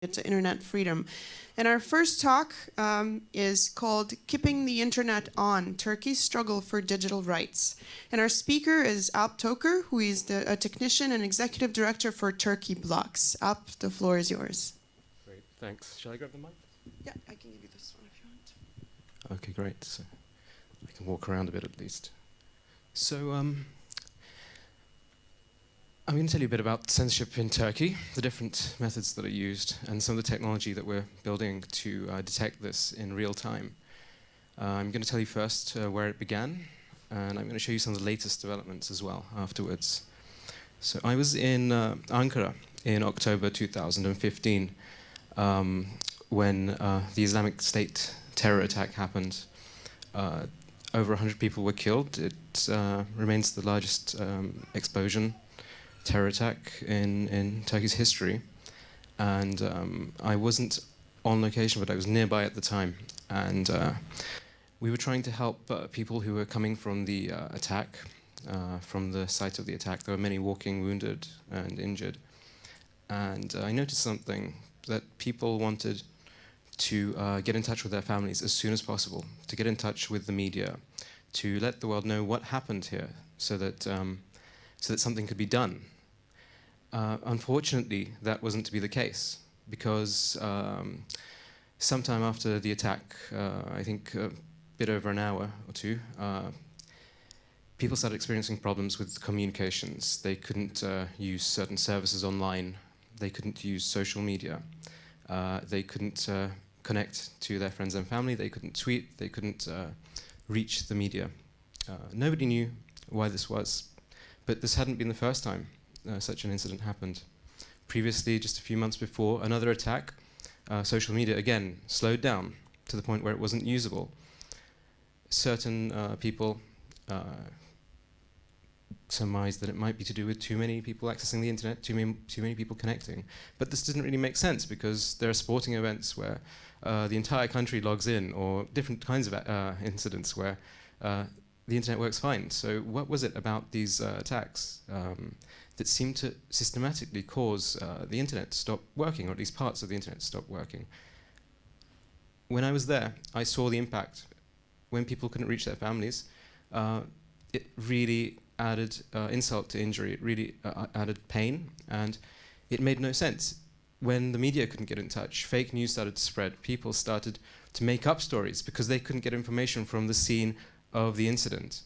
to internet freedom. And our first talk is called Keeping the Internet On, Turkey's Struggle for Digital Rights. And our speaker is Alp Toker, who is a technician and executive director for Turkey Blocks. Alp, the floor is yours. Great, thanks. Shall I grab the mic? Yeah, I can give you this one if you want. Okay, great. So I can walk around a bit at least. So I'm going to tell you a bit about censorship in Turkey, the different methods that are used, and some of the technology that we're building to detect this in real time. I'm going to tell you first where it began, and I'm going to show you some of the latest developments as well afterwards. So I was in Ankara in October 2015 when the Islamic State terror attack happened. Over 100 people were killed. It remains the largest explosion terror attack in Turkey's history. And I wasn't on location, but I was nearby at the time. And we were trying to help people who were coming from the attack, from the site of the attack. There were many walking wounded and injured. And I noticed something, that people wanted to get in touch with their families as soon as possible, to get in touch with the media, to let the world know what happened here, so that something could be done. Unfortunately, that wasn't to be the case, because sometime after the attack, I think a bit over an hour or two, people started experiencing problems with communications. They couldn't use certain services online. They couldn't use social media. They couldn't connect to their friends and family. They couldn't tweet. They couldn't reach the media. Nobody knew why this was, but this hadn't been the first time such an incident happened. Previously, just a few months before, another attack, social media again slowed down to the point where it wasn't usable. Certain people surmised that it might be to do with too many people accessing the internet, too many people connecting. But this didn't really make sense, because there are sporting events where the entire country logs in, or different kinds of incidents where the internet works fine. So what was it about these attacks that seemed to systematically cause the internet to stop working, or at least parts of the internet to stop working? When I was there, I saw the impact. When people couldn't reach their families, it really added insult to injury. It really added pain, and it made no sense. When the media couldn't get in touch, fake news started to spread. People started to make up stories because they couldn't get information from the scene of the incident.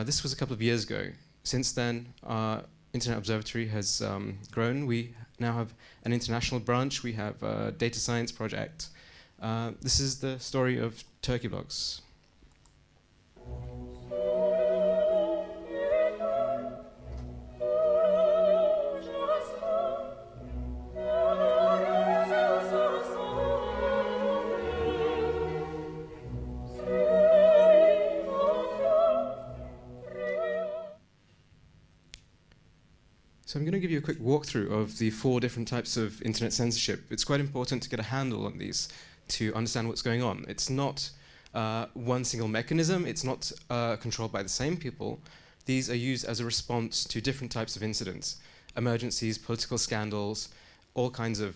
This was a couple of years ago. Since then, our Internet Observatory has grown. We now have an international branch. We have a data science project. This is the story of Turkey Blocks. So I'm going to give you a quick walkthrough of the 4 different types of internet censorship. It's quite important to get a handle on these to understand what's going on. It's not one single mechanism. It's not controlled by the same people. These are used as a response to different types of incidents: emergencies, political scandals, all kinds of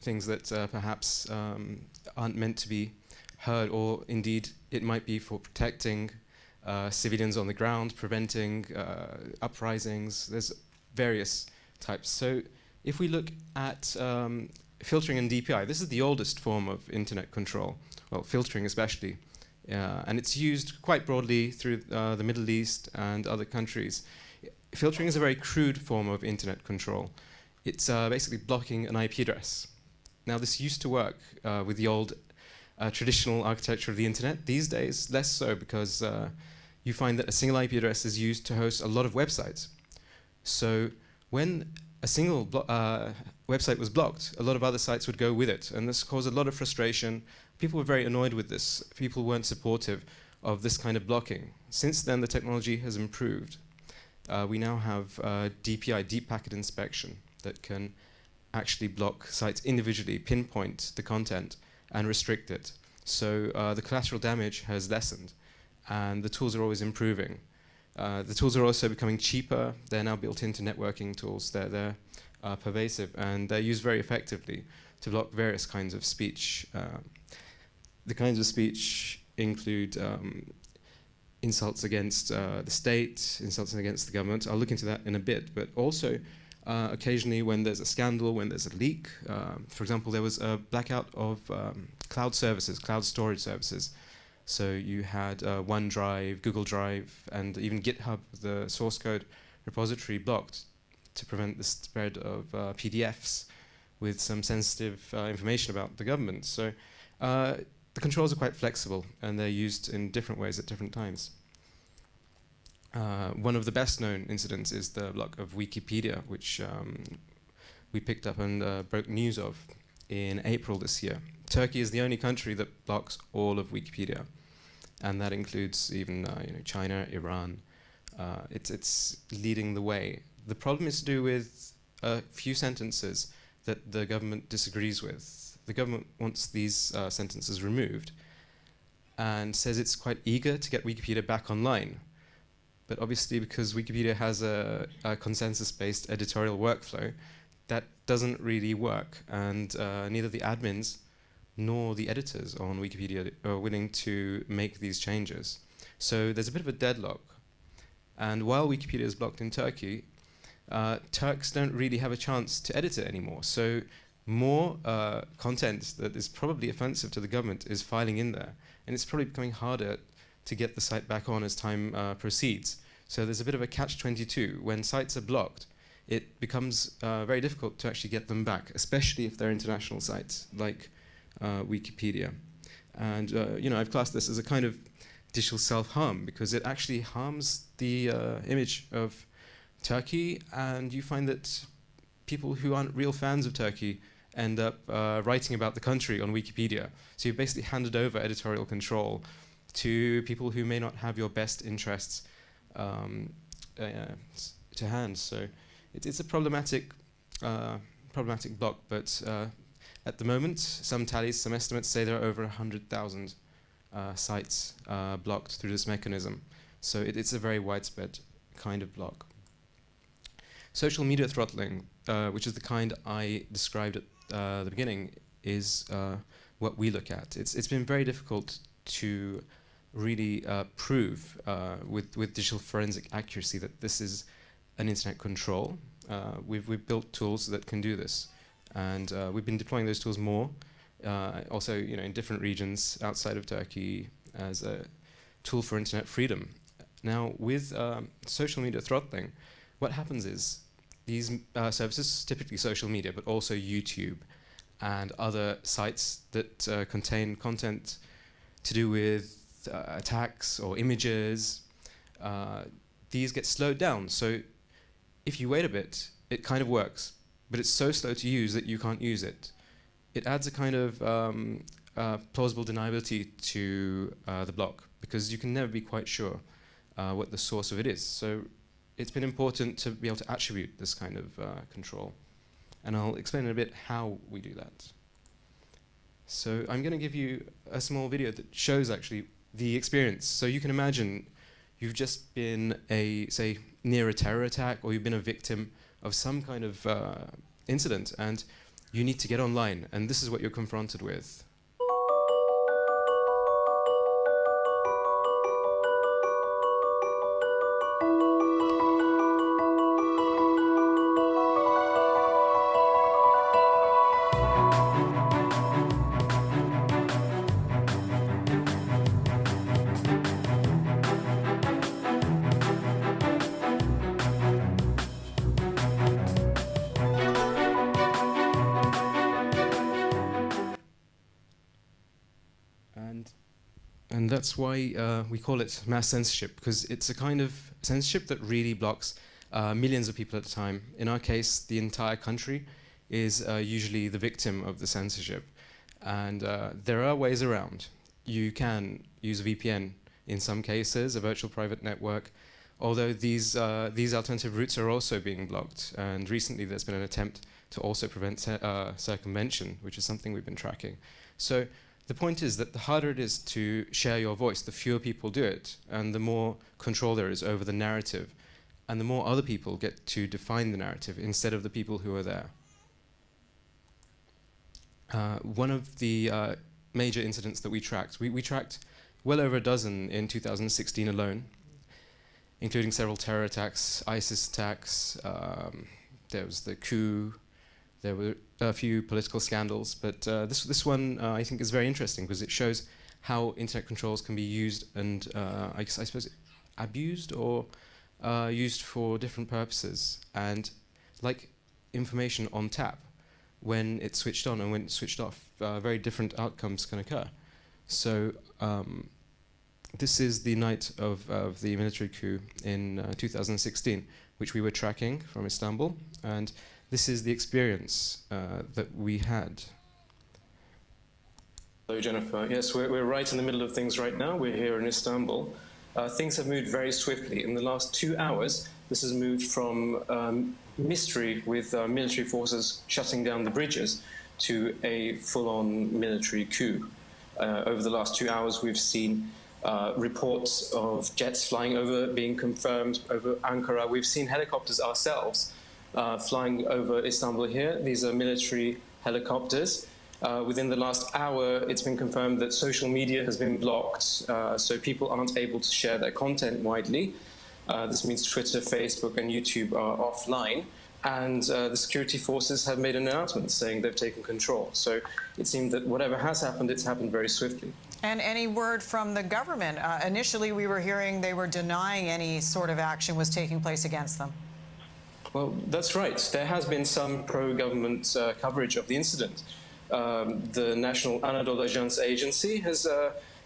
things that perhaps aren't meant to be heard, or indeed it might be for protecting civilians on the ground, preventing uprisings. There's various types. So if we look at filtering and DPI, this is the oldest form of internet control, well, filtering especially, and it's used quite broadly through the Middle East and other countries. Filtering is a very crude form of internet control. It's basically blocking an IP address. Now, this used to work with the old traditional architecture of the internet. These days, less so, because you find that a single IP address is used to host a lot of websites. So when a single website was blocked, a lot of other sites would go with it, and this caused a lot of frustration. People were very annoyed with this. People weren't supportive of this kind of blocking. Since then, the technology has improved. We now have DPI, Deep Packet Inspection, that can actually block sites individually, pinpoint the content, and restrict it. So the collateral damage has lessened, and the tools are always improving. The tools are also becoming cheaper. They're now built into networking tools. They're pervasive, and they're used very effectively to block various kinds of speech. The kinds of speech include insults against the state, insults against the government. I'll look into that in a bit, but also occasionally when there's a scandal, when there's a leak. For example, there was a blackout of cloud services, cloud storage services. So you had OneDrive, Google Drive, and even GitHub, the source code repository, blocked to prevent the spread of PDFs with some sensitive information about the government. So the controls are quite flexible, and they're used in different ways at different times. One of the best known incidents is the block of Wikipedia, which we picked up and broke news of in April this year. Turkey is the only country that blocks all of Wikipedia, and that includes even China, Iran. It's leading the way. The problem is to do with a few sentences that the government disagrees with. The government wants these sentences removed and says it's quite eager to get Wikipedia back online. But obviously, because Wikipedia has a consensus-based editorial workflow, that doesn't really work, and neither the admins nor the editors on Wikipedia are willing to make these changes. So there's a bit of a deadlock. And while Wikipedia is blocked in Turkey, Turks don't really have a chance to edit it anymore. So more content that is probably offensive to the government is filing in there. And it's probably becoming harder to get the site back on as time proceeds. So there's a bit of a catch-22. When sites are blocked, it becomes very difficult to actually get them back, especially if they're international sites like Wikipedia. And I've classed this as a kind of digital self-harm because it actually harms the image of Turkey, and you find that people who aren't real fans of Turkey end up writing about the country on Wikipedia. So you've basically handed over editorial control to people who may not have your best interests to hand. So it's a problematic block, but at the moment, some tallies, some estimates say there are over 100,000 sites blocked through this mechanism. So it's a very widespread kind of block. Social media throttling, which is the kind I described at the beginning, is what we look at. It's been very difficult to really prove with digital forensic accuracy that this is an internet control. We've built tools that can do this, and we've been deploying those tools more, also in different regions outside of Turkey as a tool for internet freedom. Now, with social media throttling, what happens is these services, typically social media, but also YouTube and other sites that contain content to do with attacks or images, these get slowed down. So if you wait a bit, it kind of works, but it's so slow to use that you can't use it. It adds a kind of plausible deniability to the block, because you can never be quite sure what the source of it is. So it's been important to be able to attribute this kind of control. And I'll explain in a bit how we do that. So I'm going to give you a small video that shows actually the experience. So you can imagine you've just been say, near a terror attack, or you've been a victim of some kind of incident, and you need to get online, and this is what you're confronted with. And that's why we call it mass censorship, because it's a kind of censorship that really blocks millions of people at a time. In our case, the entire country is usually the victim of the censorship. And there are ways around. You can use a VPN in some cases, a virtual private network, although these alternative routes are also being blocked. And recently there's been an attempt to also prevent circumvention, which is something we've been tracking. So the point is that the harder it is to share your voice, the fewer people do it, and the more control there is over the narrative and the more other people get to define the narrative instead of the people who are there. One of the major incidents that we tracked well over a dozen in 2016 alone, including several terror attacks, ISIS attacks, there was the coup, there were a few political scandals, but this one I think is very interesting because it shows how internet controls can be used and I suppose abused or used for different purposes. And like information on tap, when it's switched on and when it's switched off, very different outcomes can occur. So this is the night of the military coup in 2016, which we were tracking from Istanbul, and this is the experience that we had. Hello, Jennifer. Yes, we're right in the middle of things right now. We're here in Istanbul. Things have moved very swiftly. In the last 2 hours, this has moved from mystery with military forces shutting down the bridges to a full-on military coup. Over the last 2 hours, we've seen reports of jets flying over, being confirmed over Ankara. We've seen helicopters ourselves flying over Istanbul here. These are military helicopters. Within the last hour, it's been confirmed that social media has been blocked, so people aren't able to share their content widely. This means Twitter, Facebook, and YouTube are offline. And the security forces have made an announcement saying they've taken control. So it seemed that whatever has happened, it's happened very swiftly. And any word from the government? Initially, we were hearing they were denying any sort of action was taking place against them. Well, that's right. There has been some pro-government coverage of the incident. The National Anadolu Ajans agency has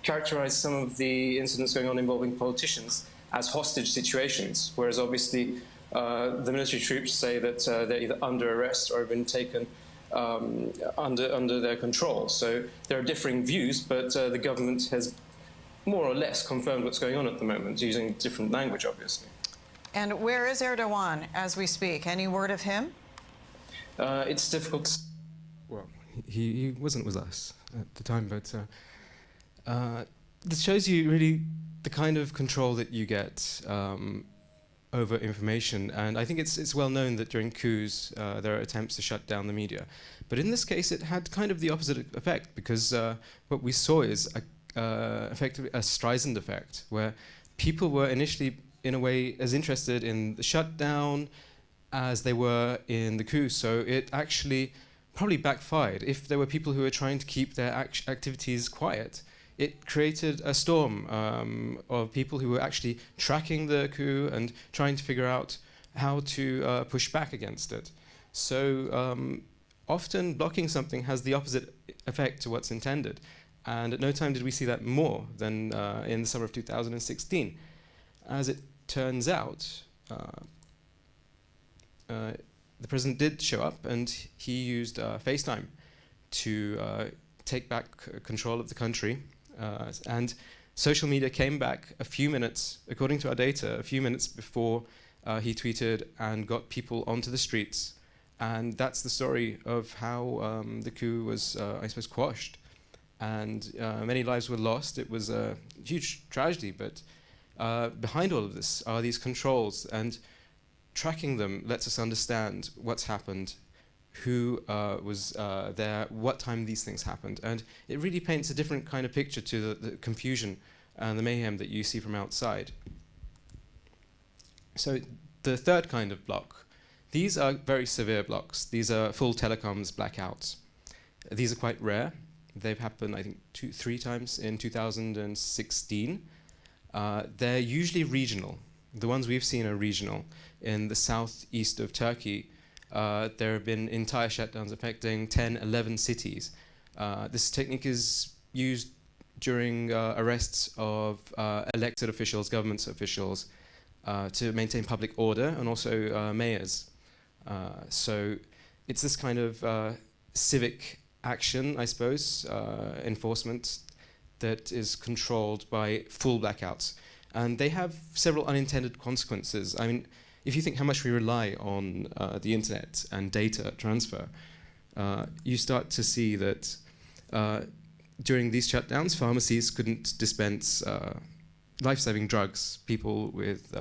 characterized some of the incidents going on involving politicians as hostage situations, whereas obviously the military troops say that they're either under arrest or have been taken under their control. So there are differing views, but the government has more or less confirmed what's going on at the moment, using different language, obviously. And where is Erdogan as we speak? Any word of him? It's difficult. Well, he wasn't with us at the time, but this shows you really the kind of control that you get over information. And I think it's well known that during coups there are attempts to shut down the media. But in this case, it had kind of the opposite effect, because what we saw is effectively a Streisand effect, where people were initially, in a way, as interested in the shutdown as they were in the coup. So it actually probably backfired. If there were people who were trying to keep their activities quiet, it created a storm of people who were actually tracking the coup and trying to figure out how to push back against it. So often blocking something has the opposite effect to what's intended. And at no time did we see that more than in the summer of 2016. As it turns out, the president did show up, and he used FaceTime to take back control of the country. And social media came back a few minutes, according to our data, a few minutes before he tweeted and got people onto the streets. And that's the story of how the coup was, I suppose, quashed. And many lives were lost. It was a huge tragedy, but behind all of this are these controls, and tracking them lets us understand what's happened, who was there, what time these things happened. And it really paints a different kind of picture to the confusion and the mayhem that you see from outside. So the third kind of block, these are very severe blocks. These are full telecoms blackouts. These are quite rare. They've happened, I think, 3 times in 2016. They're usually regional. The ones we've seen are regional. In the southeast of Turkey, there have been entire shutdowns affecting 10, 11 cities. This technique is used during arrests of elected officials, government officials, to maintain public order, and also mayors. So it's this kind of civic action, I suppose, enforcement that is controlled by full blackouts. And they have several unintended consequences. I mean, if you think how much we rely on the internet and data transfer, you start to see that during these shutdowns, pharmacies couldn't dispense life-saving drugs. People with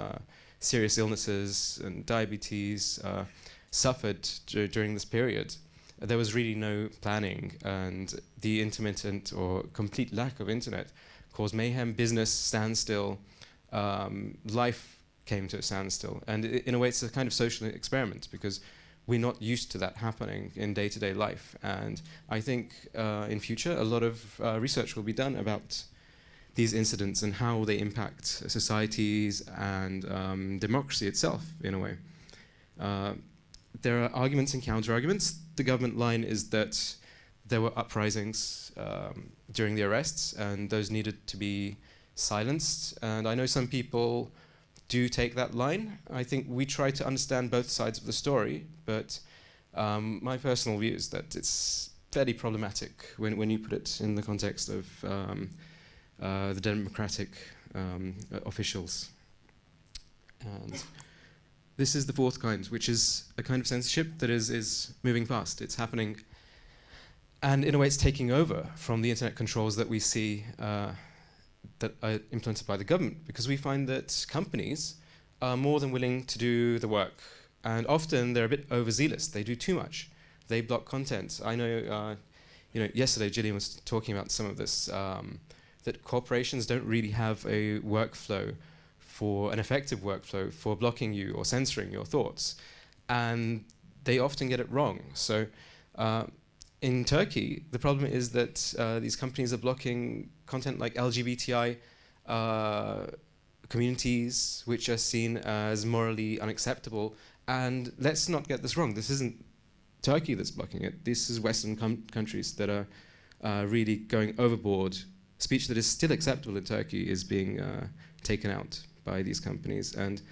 serious illnesses and diabetes suffered during this period. There was really no planning, and the intermittent or complete lack of internet caused mayhem, business standstill, life came to a standstill. And in a way, it's a kind of social experiment because we're not used to that happening in day-to-day life. And I think in future, a lot of research will be done about these incidents and how they impact societies and democracy itself, in a way. There are arguments and counter-arguments. The government line is that there were uprisings during the arrests, and those needed to be silenced. And I know some people do take that line. I think we try to understand both sides of the story, but my personal view is that it's fairly problematic when you put it in the context of the democratic officials. And this is the fourth kind, which is a kind of censorship that is moving fast. It's happening, and in a way it's taking over from the internet controls that we see that are implemented by the government, because we find that companies are more than willing to do the work, and often they're a bit overzealous. They do too much. They block content. I know, yesterday Gillian was talking about some of this, that corporations don't really have a workflow an effective workflow for blocking you or censoring your thoughts, and they often get it wrong. So in Turkey, the problem is that these companies are blocking content like LGBTI communities, which are seen as morally unacceptable. And let's not get this wrong. This isn't Turkey that's blocking it. This is Western countries that are really going overboard. Speech that is still acceptable in Turkey is being taken out by these companies, and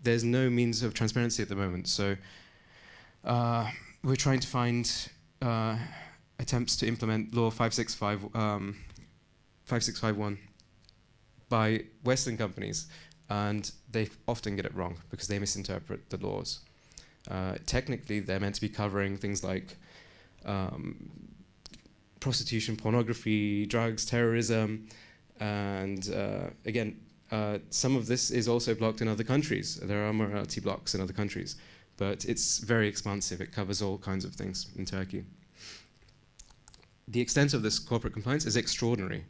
there's no means of transparency at the moment. So we're trying to find attempts to implement Law 5651 by Western companies, and they often get it wrong because they misinterpret the laws. Technically, they're meant to be covering things like prostitution, pornography, drugs, terrorism, and again, some of this is also blocked in other countries. There are morality blocks in other countries, but it's very expansive. It covers all kinds of things in Turkey. The extent of this corporate compliance is extraordinary.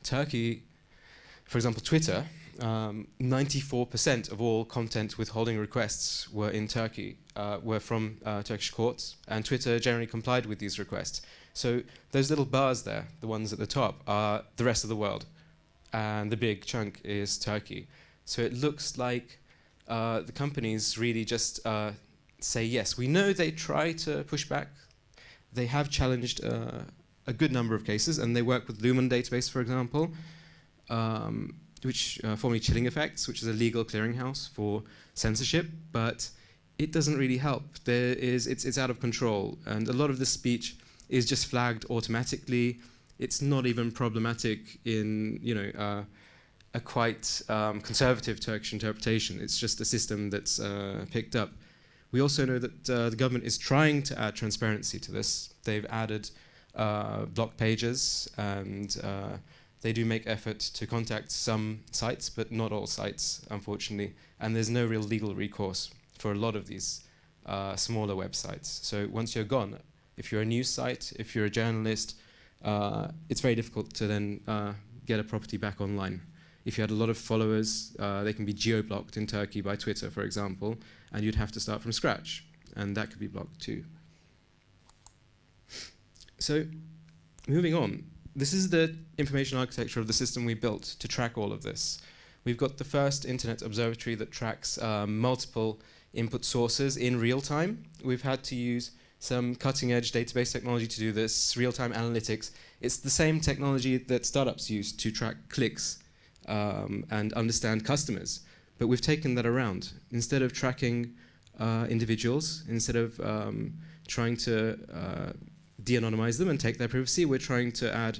Turkey, for example, Twitter, 94% of all content withholding requests were in Turkey, were from Turkish courts, and Twitter generally complied with these requests. So those little bars there, the ones at the top, are the rest of the world, and the big chunk is Turkey. So it looks like the companies really just say yes. We know they try to push back. They have challenged a good number of cases, and they work with Lumen database, for example, which formerly Chilling Effects, which is a legal clearinghouse for censorship, but it doesn't really help. It's out of control, and a lot of the speech is just flagged automatically. It's not even problematic in a quite conservative Turkish interpretation. It's just a system that's picked up. We also know that the government is trying to add transparency to this. They've added block pages, and they do make effort to contact some sites, but not all sites, unfortunately. And there's no real legal recourse for a lot of these smaller websites. So once you're gone, if you're a news site, if you're a journalist, it's very difficult to then get a property back online. If you had a lot of followers, they can be geo-blocked in Turkey by Twitter, for example, and you'd have to start from scratch, and that could be blocked too. So, moving on, this is the information architecture of the system we built to track all of this. We've got the first internet observatory that tracks multiple input sources in real time. We've had to use some cutting-edge database technology to do this, real-time analytics. It's the same technology that startups use to track clicks and understand customers. But we've taken that around. Instead of tracking individuals, instead of trying to de-anonymize them and take their privacy, we're trying to add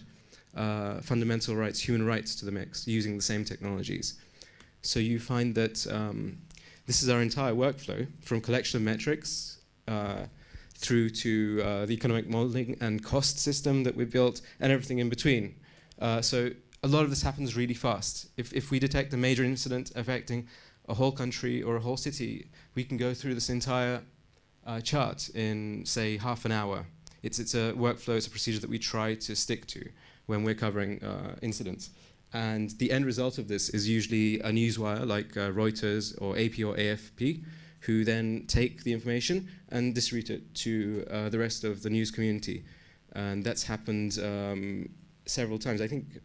fundamental rights, human rights to the mix using the same technologies. So you find that this is our entire workflow, from collection of metrics through to the economic modeling and cost system that we built, and everything in between. So a lot of this happens really fast. If we detect a major incident affecting a whole country or a whole city. We can go through this entire chart in, say, half an hour. It's a workflow, it's a procedure that we try to stick to when we're covering incidents. And the end result of this is usually a newswire like Reuters or AP or AFP, who then take the information and distribute it to the rest of the news community. And that's happened several times. I think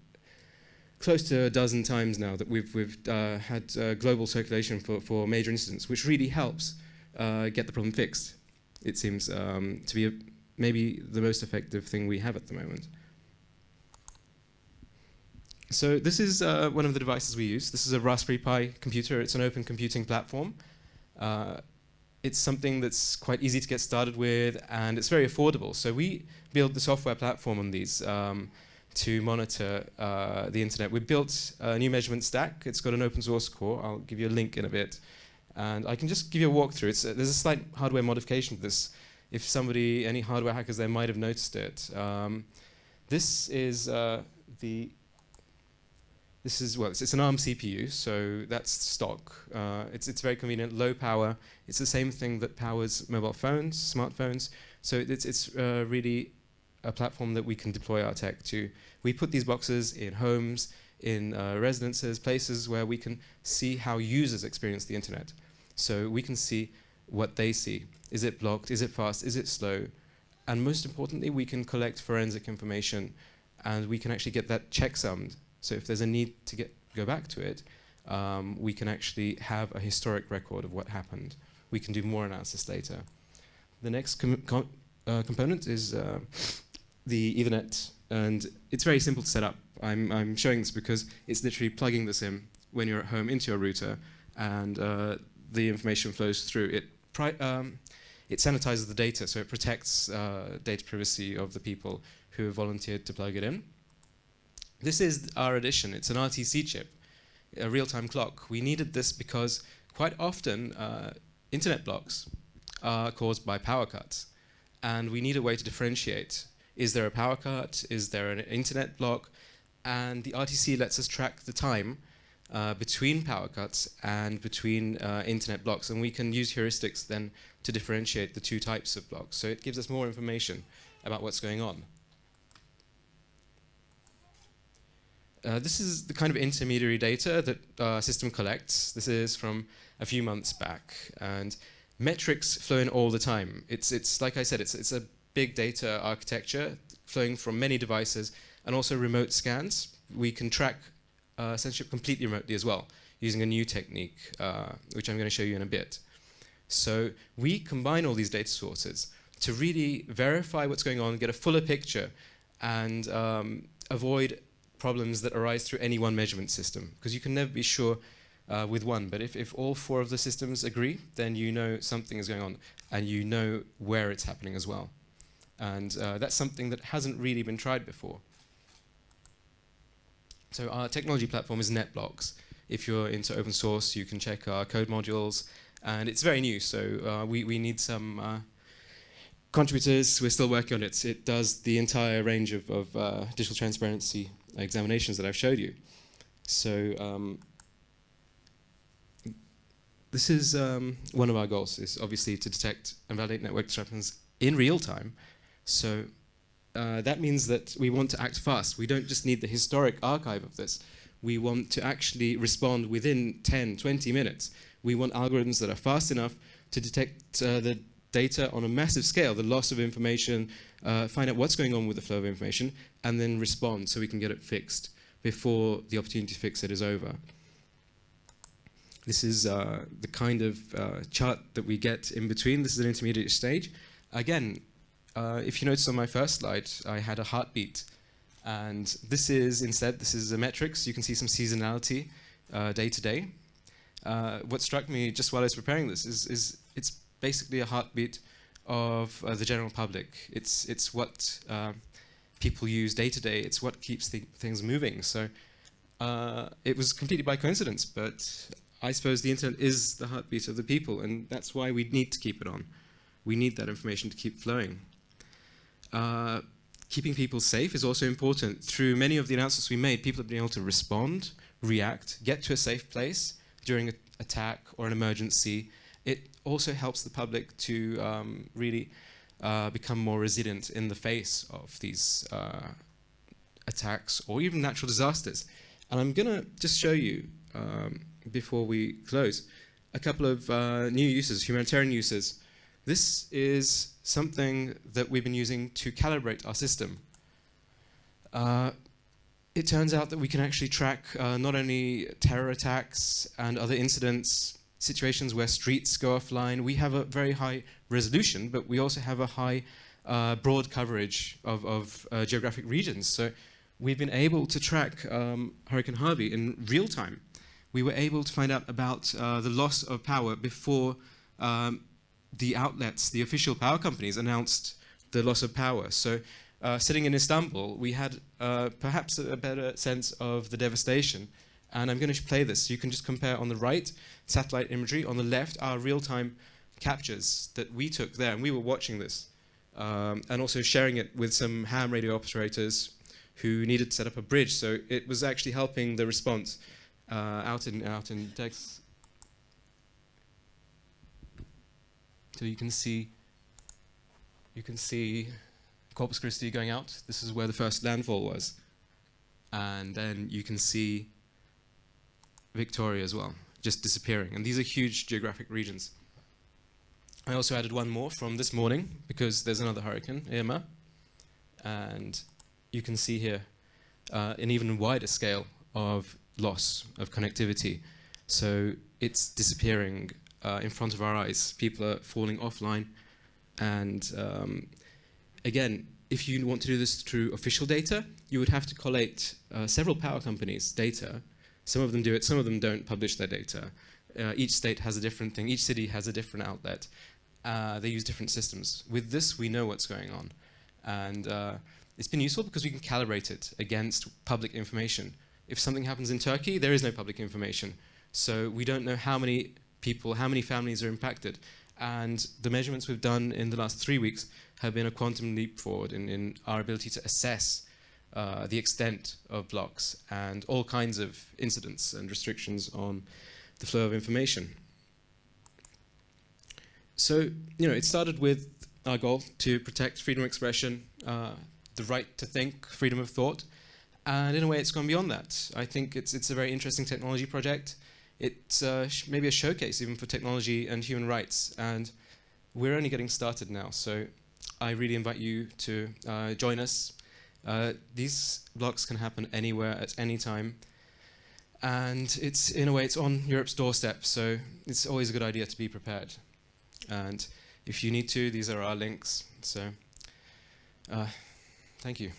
close to a dozen times now that we've had global circulation for major incidents, which really helps get the problem fixed. It seems to be maybe the most effective thing we have at the moment. So this is one of the devices we use. This is a Raspberry Pi computer. It's an open computing platform. It's something that's quite easy to get started with, and it's very affordable. So we build the software platform on these to monitor the internet. We built a new measurement stack. It's got an open source core. I'll give you a link in a bit. And I can just give you a walkthrough. There's a slight hardware modification to this. If somebody, any hardware hackers there might have noticed it. This is it's an ARM CPU, so that's stock. It's very convenient, low power. It's the same thing that powers mobile phones, smartphones. So it's really a platform that we can deploy our tech to. We put these boxes in homes, in residences, places where we can see how users experience the internet. So we can see what they see. Is it blocked? Is it fast? Is it slow? And most importantly, we can collect forensic information, and we can actually get that checksummed. So if there's a need to go back to it, we can actually have a historic record of what happened. We can do more analysis later. The next component is the Ethernet, and it's very simple to set up. I'm showing this because it's literally plugging this in when you're at home into your router, and the information flows through. It sanitizes the data, so it protects data privacy of the people who have volunteered to plug it in. This is our addition. It's an RTC chip, a real-time clock. We needed this because quite often internet blocks are caused by power cuts, and we need a way to differentiate. Is there a power cut? Is there an internet block? And the RTC lets us track the time between power cuts and between internet blocks, and we can use heuristics then to differentiate the two types of blocks. So it gives us more information about what's going on. This is the kind of intermediary data that our system collects. This is from a few months back, and metrics flow in all the time. It's like I said, it's a big data architecture flowing from many devices, and also remote scans. We can track censorship completely remotely as well, using a new technique, which I'm going to show you in a bit. So we combine all these data sources to really verify what's going on, get a fuller picture, and avoid problems that arise through any one measurement system, because you can never be sure with one. But if all four of the systems agree, then you know something is going on, and you know where it's happening as well. And that's something that hasn't really been tried before. So our technology platform is NetBlocks. If you're into open source, you can check our code modules, and it's very new, so we need some contributors. We're still working on it. It does the entire range of digital transparency examinations that I've showed you. So this is one of our goals, is obviously to detect and validate network disruptions in real time. So that means that we want to act fast. We don't just need the historic archive of this. We want to actually respond within 10, 20 minutes. We want algorithms that are fast enough to detect the data on a massive scale, the loss of information, find out what's going on with the flow of information, and then respond so we can get it fixed before the opportunity to fix it is over. This is the kind of chart that we get in between. This is an intermediate stage. Again, if you notice on my first slide, I had a heartbeat. And this is a metrics. You can see some seasonality day to day. What struck me just while I was preparing this is it's basically a heartbeat of the general public. It's what people use day to day. It's what keeps things moving. So it was completely by coincidence, but I suppose the internet is the heartbeat of the people, and that's why we need to keep it on. We need that information to keep flowing. Keeping people safe is also important. Through many of the announcements we made, people have been able to respond, react, get to a safe place during attack or an emergency, it also helps the public to really become more resilient in the face of these attacks or even natural disasters. And I'm going to just show you, before we close, a couple of new uses, humanitarian uses. This is something that we've been using to calibrate our system. It turns out that we can actually track not only terror attacks and other incidents, situations where streets go offline. We have a very high resolution, but we also have a high broad coverage of geographic regions. So we've been able to track Hurricane Harvey in real time. We were able to find out about the loss of power before the outlets, the official power companies, announced the loss of power. So sitting in Istanbul, we had perhaps a better sense of the devastation. And I'm going to play this. You can just compare on the right, satellite imagery, on the left, our real-time captures that we took there. And we were watching this and also sharing it with some ham radio operators who needed to set up a bridge. So it was actually helping the response out in Texas. So you can see Corpus Christi going out. This is where the first landfall was. And then you can see Victoria as well, just disappearing. And these are huge geographic regions. I also added one more from this morning because there's another hurricane, Irma. And you can see here an even wider scale of loss of connectivity. So it's disappearing in front of our eyes. People are falling offline. And again, if you want to do this through official data, you would have to collate several power companies' data. Some of them do it, some of them don't publish their data. Each state has a different thing, each city has a different outlet. They use different systems. With this, we know what's going on. And it's been useful because we can calibrate it against public information. If something happens in Turkey, there is no public information. So we don't know how many people, how many families are impacted. And the measurements we've done in the last 3 weeks have been a quantum leap forward in our ability to assess the extent of blocks and all kinds of incidents and restrictions on the flow of information. So, it started with our goal to protect freedom of expression, the right to think, freedom of thought, and in a way it's gone beyond that. I think it's a very interesting technology project. It's maybe a showcase even for technology and human rights, and we're only getting started now, so I really invite you to join us. These blocks can happen anywhere at any time, and in a way it's on Europe's doorstep, so it's always a good idea to be prepared. And if you need to, these are our links, so thank you.